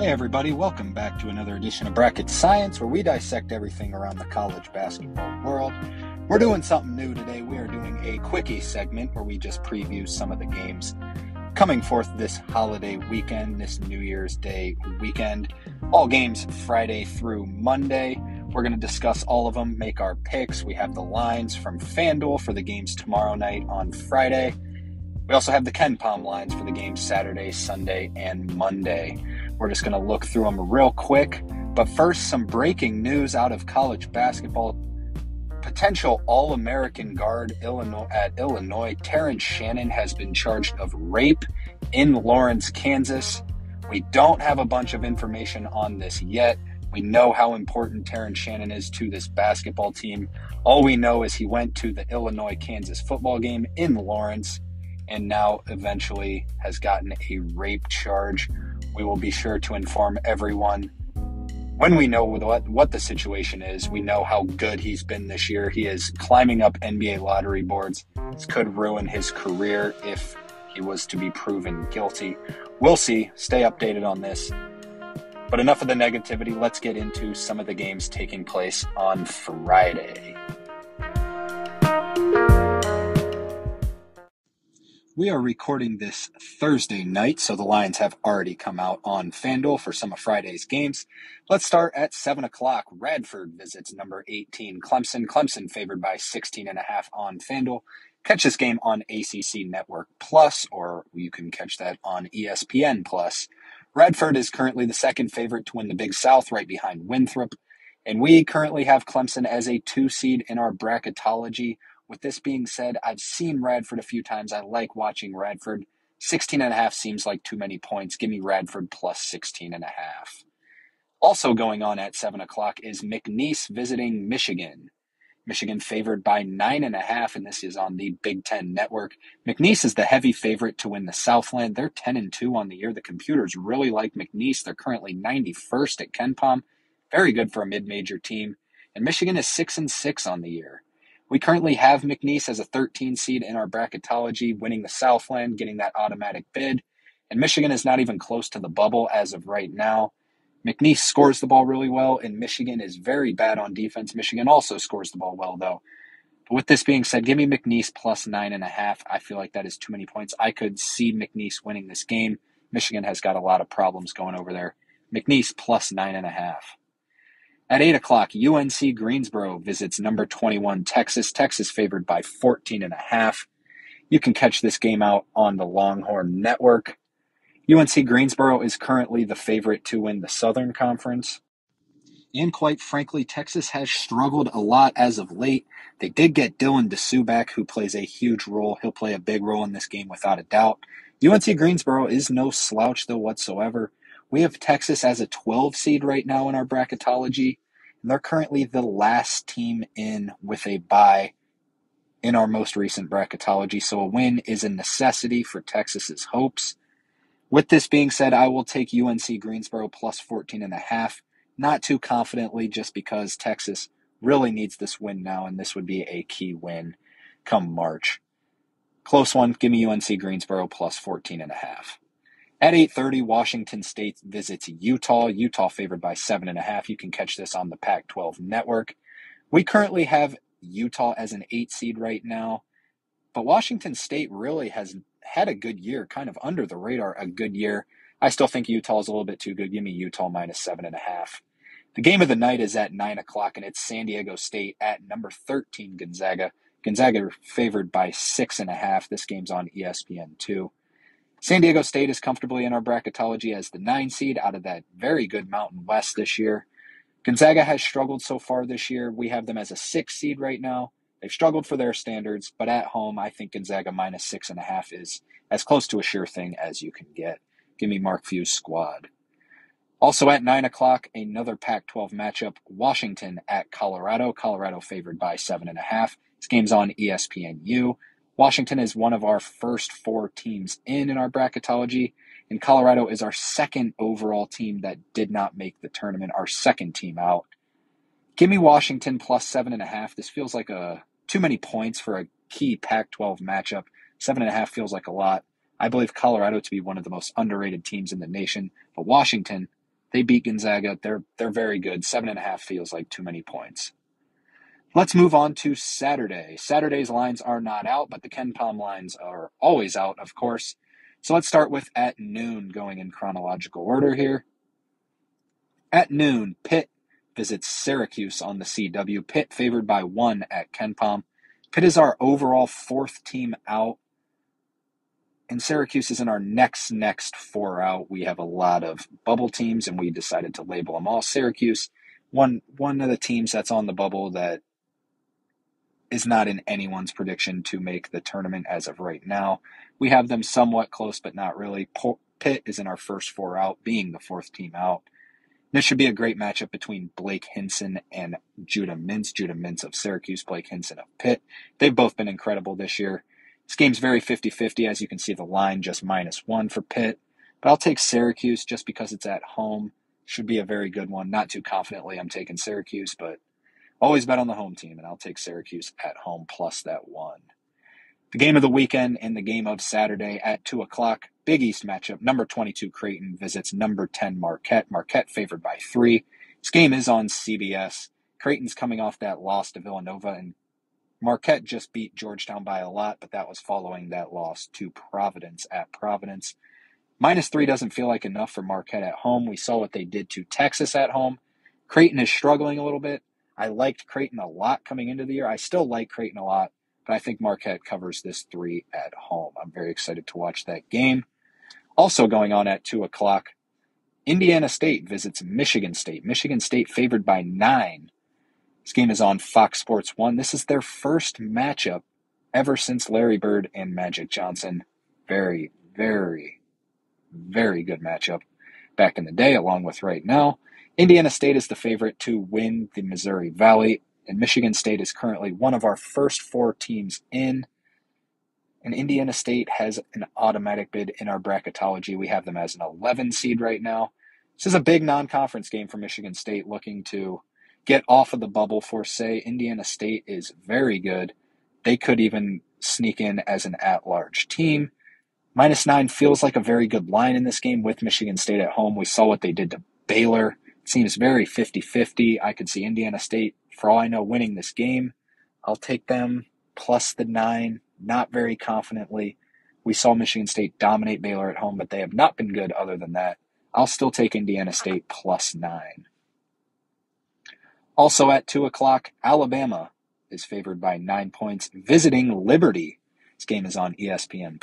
Hey everybody, welcome back to another edition of Bracket Science, where we dissect everything around the college basketball world. We're doing something new today. We are doing a Quickie segment where we just preview some of the games coming forth this holiday weekend, this New Year's Day weekend. All games Friday through Monday. We're going to discuss all of them, make our picks. We have the lines from Fanduel for the games tomorrow night on Friday. We also have the Kenpom lines for the games Saturday, Sunday, and Monday. We're just going to look through them real quick. But first, some breaking news out of college basketball. Potential All-American guard at Illinois, Terrence Shannon, has been charged of rape in Lawrence, Kansas. We don't have a bunch of information on this yet. We know how important Terrence Shannon is to this basketball team. All we know is he went to the Illinois-Kansas football game in Lawrence and now eventually has gotten a rape charge. We will be sure to inform everyone when we know what the situation is. We know how good he's been this year. He is climbing up NBA lottery boards. This could ruin his career if he was to be proven guilty. We'll see. Stay updated on this. But enough of the negativity. Let's get into some of the games taking place on Friday. We are recording this Thursday night, so the lines have already come out on FanDuel for some of Friday's games. Let's start at 7 o'clock. Radford visits number 18, Clemson. Clemson favored by 16.5 on FanDuel. Catch this game on ACC Network Plus, or you can catch that on ESPN Plus. Radford is currently the second favorite to win the Big South, right behind Winthrop. And we currently have Clemson as a 2 seed in our bracketology. With this being said, I've seen Radford a few times. I like watching Radford. 16.5 seems like too many points. Give me Radford plus 16.5. Also going on at 7 o'clock is McNeese visiting Michigan. Michigan favored by 9.5, and this is on the Big Ten Network. McNeese is the heavy favorite to win the Southland. They're 10-2 on the year. The computers really like McNeese. They're currently 91st at Kenpom. Very good for a mid-major team. And Michigan is 6-6 on the year. We currently have McNeese as a 13 seed in our bracketology, winning the Southland, getting that automatic bid. And Michigan is not even close to the bubble as of right now. McNeese scores the ball really well, and Michigan is very bad on defense. Michigan also scores the ball well, though. But with this being said, give me McNeese plus 9.5. I feel like that is too many points. I could see McNeese winning this game. Michigan has got a lot of problems going over there. McNeese plus 9.5. At 8 o'clock, UNC Greensboro visits number 21 Texas. Texas favored by 14.5. You can catch this game out on the Longhorn Network. UNC Greensboro is currently the favorite to win the Southern Conference. And quite frankly, Texas has struggled a lot as of late. They did get Dylan Dessou back, who plays a huge role. He'll play a big role in this game without a doubt. UNC Greensboro is no slouch, though, whatsoever. We have Texas as a 12 seed right now in our bracketology. And they're currently the last team in with a bye in our most recent bracketology. So a win is a necessity for Texas's hopes. With this being said, I will take UNC Greensboro plus 14.5. Not too confidently, just because Texas really needs this win now, and this would be a key win come March. Close one. Give me UNC Greensboro plus 14.5. At 8:30, Washington State visits Utah. Utah favored by 7.5. You can catch this on the Pac-12 Network. We currently have Utah as an 8 seed right now, but Washington State really has had a good year, kind of under the radar, a good year. I still think Utah is a little bit too good. Give me Utah minus 7.5. The game of the night is at 9 o'clock, and it's San Diego State at number 13 Gonzaga. Gonzaga favored by 6.5. This game's on ESPN2. San Diego State is comfortably in our bracketology as the 9 seed out of that very good Mountain West this year. Gonzaga has struggled so far this year. We have them as a 6 seed right now. They've struggled for their standards, but at home, I think Gonzaga minus 6.5 is as close to a sure thing as you can get. Give me Mark Few's squad. Also at 9 o'clock, another Pac-12 matchup, Washington at Colorado. Colorado favored by 7.5. This game's on ESPNU. Washington is one of our first 4 teams in our bracketology, and Colorado is our second overall team that did not make the tournament, our second team out. Give me Washington plus 7.5. This feels like too many points for a key Pac-12 matchup. 7.5 feels like a lot. I believe Colorado to be one of the most underrated teams in the nation, but Washington, They beat Gonzaga. They're very good. 7.5 feels like too many points. Let's move on to Saturday. Saturday's lines are not out, but the Kenpom lines are always out, of course. So let's start with at noon, going in chronological order here. At noon, Pitt visits Syracuse on the CW. Pitt favored by 1 at Kenpom. Pitt is our overall 4th team out, and Syracuse is in our next 4 out. We have a lot of bubble teams, and we decided to label them all. Syracuse, one of the teams that's on the bubble that is not in anyone's prediction to make the tournament as of right now. We have them somewhat close, but not really. Pitt is in our first 4 out, being the 4th team out. This should be a great matchup between Blake Hinson and Judah Mintz. Judah Mintz of Syracuse, Blake Hinson of Pitt. They've both been incredible this year. This game's very 50-50. As you can see, the line just -1 for Pitt. But I'll take Syracuse just because it's at home. Should be a very good one. Not too confidently I'm taking Syracuse, but always bet on the home team, and I'll take Syracuse at home plus that 1. The game of the weekend and the game of Saturday at 2 o'clock, Big East matchup. Number 22 Creighton visits number 10 Marquette. Marquette favored by 3. This game is on CBS. Creighton's coming off that loss to Villanova, and Marquette just beat Georgetown by a lot, but that was following that loss to Providence at Providence. -3 doesn't feel like enough for Marquette at home. We saw what they did to Texas at home. Creighton is struggling a little bit. I liked Creighton a lot coming into the year. I still like Creighton a lot, but I think Marquette covers this 3 at home. I'm very excited to watch that game. Also going on at 2 o'clock, Indiana State visits Michigan State. Michigan State favored by 9. This game is on Fox Sports 1. This is their first matchup ever since Larry Bird and Magic Johnson. Very, very, very good matchup back in the day, along with right now. Indiana State is the favorite to win the Missouri Valley, and Michigan State is currently one of our first 4 teams in. And Indiana State has an automatic bid in our bracketology. We have them as an 11 seed right now. This is a big non-conference game for Michigan State, looking to get off of the bubble for, say, Indiana State is very good. They could even sneak in as an at-large team. -9 feels like a very good line in this game with Michigan State at home. We saw what they did to Baylor. It seems very 50-50. I could see Indiana State, for all I know, winning this game. I'll take them plus the 9, not very confidently. We saw Michigan State dominate Baylor at home, but they have not been good other than that. I'll still take Indiana State plus 9. Also at 2 o'clock, Alabama is favored by 9 points, visiting Liberty. This game is on ESPN+.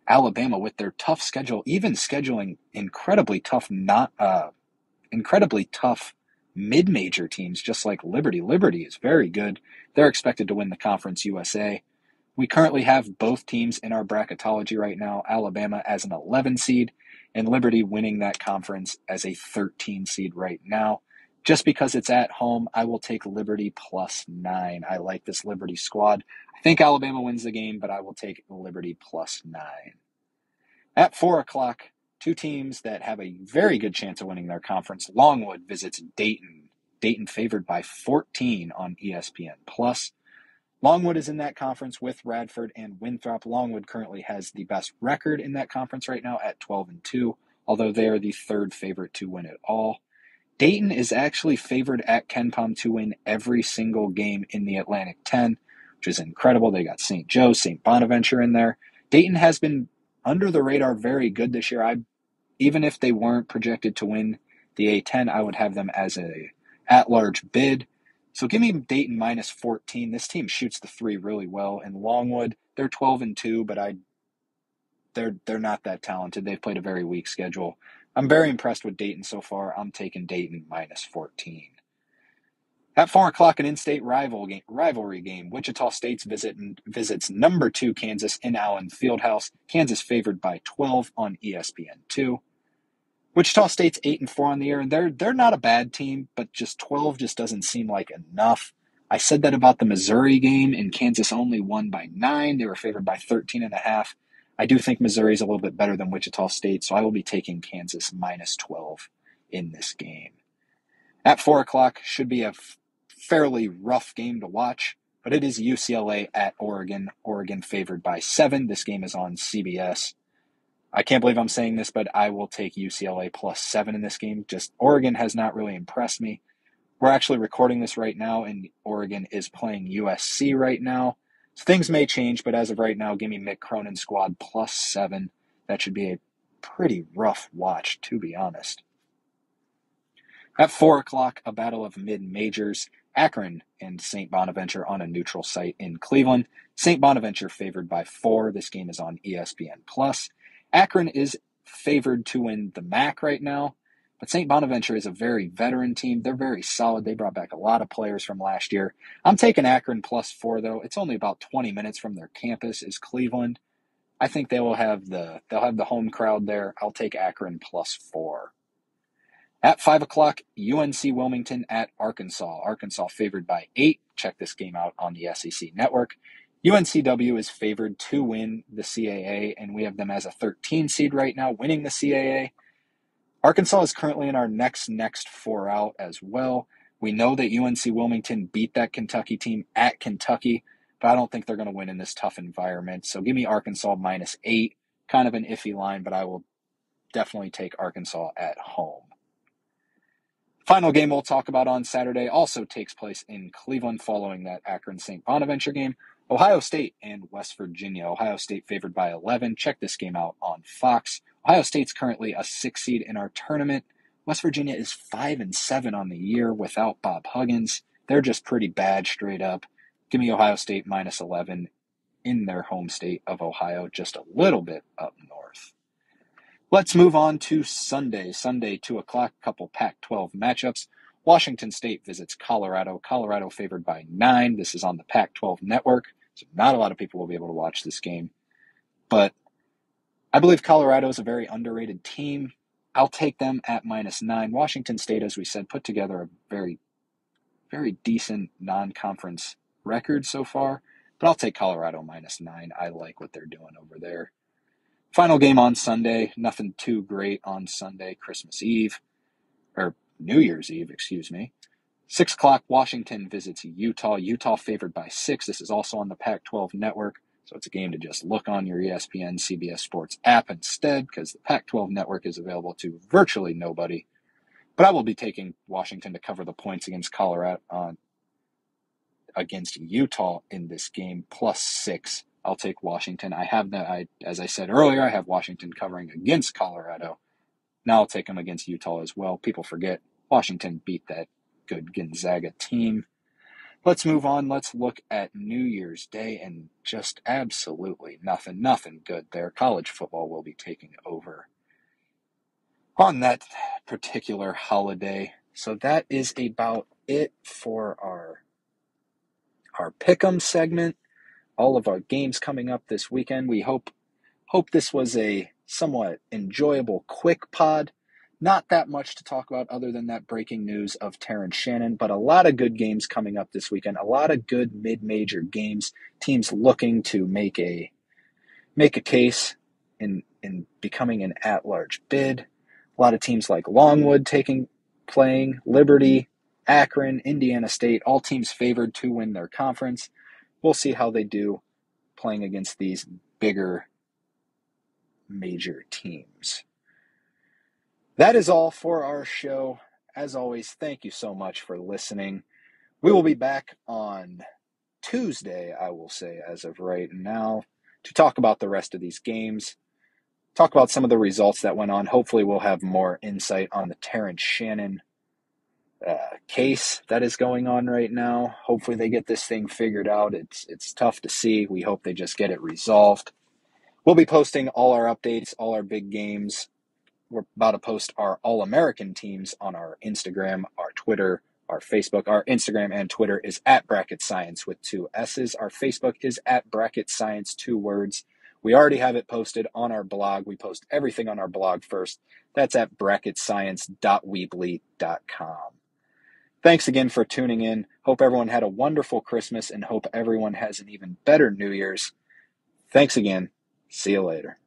Alabama, with their tough schedule, even scheduling incredibly tough mid-major teams, just like Liberty. Liberty is very good. They're expected to win the Conference USA. We currently have both teams in our bracketology right now, Alabama as an 11 seed, and Liberty winning that conference as a 13 seed right now. Just because it's at home, I will take Liberty plus 9. I like this Liberty squad. I think Alabama wins the game, but I will take Liberty plus 9. At 4 o'clock, 2 teams that have a very good chance of winning their conference. Longwood visits Dayton. Dayton favored by 14 on ESPN+. Longwood is in that conference with Radford and Winthrop. Longwood currently has the best record in that conference right now at 12-2, although they are the 3rd favorite to win it all. Dayton is actually favored at Kenpom to win every single game in the Atlantic 10, which is incredible. They got St. Joe, St. Bonaventure in there. Dayton has been under the radar very good this year. Even if they weren't projected to win the A10, I would have them as a at-large bid. So give me Dayton -14. This team shoots the 3 really well. And Longwood, they're 12-2, but they're not that talented. They've played a very weak schedule. I'm very impressed with Dayton so far. I'm taking Dayton -14. At 4 o'clock, an in-state rivalry game. Wichita State visits number 2 Kansas in Allen Fieldhouse. Kansas favored by 12 on ESPN2. Wichita State's 8-4 on the year, and they're not a bad team, but just 12 just doesn't seem like enough. I said that about the Missouri game, and Kansas only won by 9. They were favored by 13.5. I do think Missouri is a little bit better than Wichita State, so I will be taking Kansas -12 in this game. At 4 o'clock, should be a fairly rough game to watch, but it is UCLA at Oregon. Oregon favored by 7. This game is on CBS. I can't believe I'm saying this, but I will take UCLA +7 in this game. Just Oregon has not really impressed me. We're actually recording this right now, and Oregon is playing USC right now. So things may change, but as of right now, give me Mick Cronin's squad +7. That should be a pretty rough watch, to be honest. At 4 o'clock, a battle of mid-majors. Akron and St. Bonaventure on a neutral site in Cleveland. St. Bonaventure favored by 4. This game is on ESPN+. Akron is favored to win the MAC right now, but St. Bonaventure is a very veteran team. They're very solid. They brought back a lot of players from last year. I'm taking Akron +4, though. It's only about 20 minutes from their campus is Cleveland. I think they'll have the home crowd there. I'll take Akron +4. At 5 o'clock, UNC Wilmington at Arkansas. Arkansas favored by 8. Check this game out on the SEC Network. UNCW is favored to win the CAA, and we have them as a 13 seed right now, winning the CAA. Arkansas is currently in our next 4 out as well. We know that UNC Wilmington beat that Kentucky team at Kentucky, but I don't think they're going to win in this tough environment. So give me Arkansas -8. Kind of an iffy line, but I will definitely take Arkansas at home. Final game we'll talk about on Saturday also takes place in Cleveland following that Akron-St. Bonaventure game. Ohio State and West Virginia. Ohio State favored by 11. Check this game out on Fox. Ohio State's currently a 6 seed in our tournament. West Virginia is 5-7 on the year without Bob Huggins. They're just pretty bad straight up. Give me Ohio State -11 in their home state of Ohio, just a little bit up north. Let's move on to Sunday. Sunday, 2 o'clock, couple Pac-12 matchups. Washington State visits Colorado. Colorado favored by 9. This is on the Pac-12 network, so not a lot of people will be able to watch this game. But I believe Colorado is a very underrated team. I'll take them at -9. Washington State, as we said, put together a very, very decent non-conference record so far. But I'll take Colorado -9. I like what they're doing over there. Final game on Sunday. Nothing too great on Sunday, Christmas Eve, or New Year's Eve, 6 o'clock, Washington visits Utah. Utah favored by 6. This is also on the Pac-12 network, so it's a game to just look on your ESPN, CBS Sports app instead, because the Pac-12 network is available to virtually nobody. But I will be taking Washington to cover the points against against Utah in this game, +6. I'll take Washington. As I said earlier, I have Washington covering against Colorado. Now I'll take them against Utah as well. People forget Washington beat that good Gonzaga team. Let's move on. Let's look at New Year's Day, and just absolutely nothing good there. College football will be taking over on that particular holiday. So that is about it for our Pick'em segment. All of our games coming up this weekend. We hope this was a somewhat enjoyable, quick pod. Not that much to talk about other than that breaking news of Terrence Shannon, but a lot of good games coming up this weekend. A lot of good mid-major games. Teams looking to make a case in becoming an at-large bid. A lot of teams like Longwood playing, Liberty, Akron, Indiana State, all teams favored to win their conference. We'll see how they do playing against these bigger major teams. That is all for our show. As always, thank you so much for listening. We will be back on Tuesday, I will say, as of right now, to talk about the rest of these games, talk about some of the results that went on. Hopefully we'll have more insight on the Terrence Shannon case that is going on right now. Hopefully they get this thing figured out. It's tough to see. We hope they just get it resolved. We'll be posting all our updates, all our big games. We're about to post our All-American teams on our Instagram, our Twitter, our Facebook. Our Instagram and Twitter is at Bracket Science with 2 S's. Our Facebook is at Bracket Science, 2 words. We already have it posted on our blog. We post everything on our blog first. That's at bracketscience.weebly.com. Thanks again for tuning in. Hope everyone had a wonderful Christmas and hope everyone has an even better New Year's. Thanks again. See you later.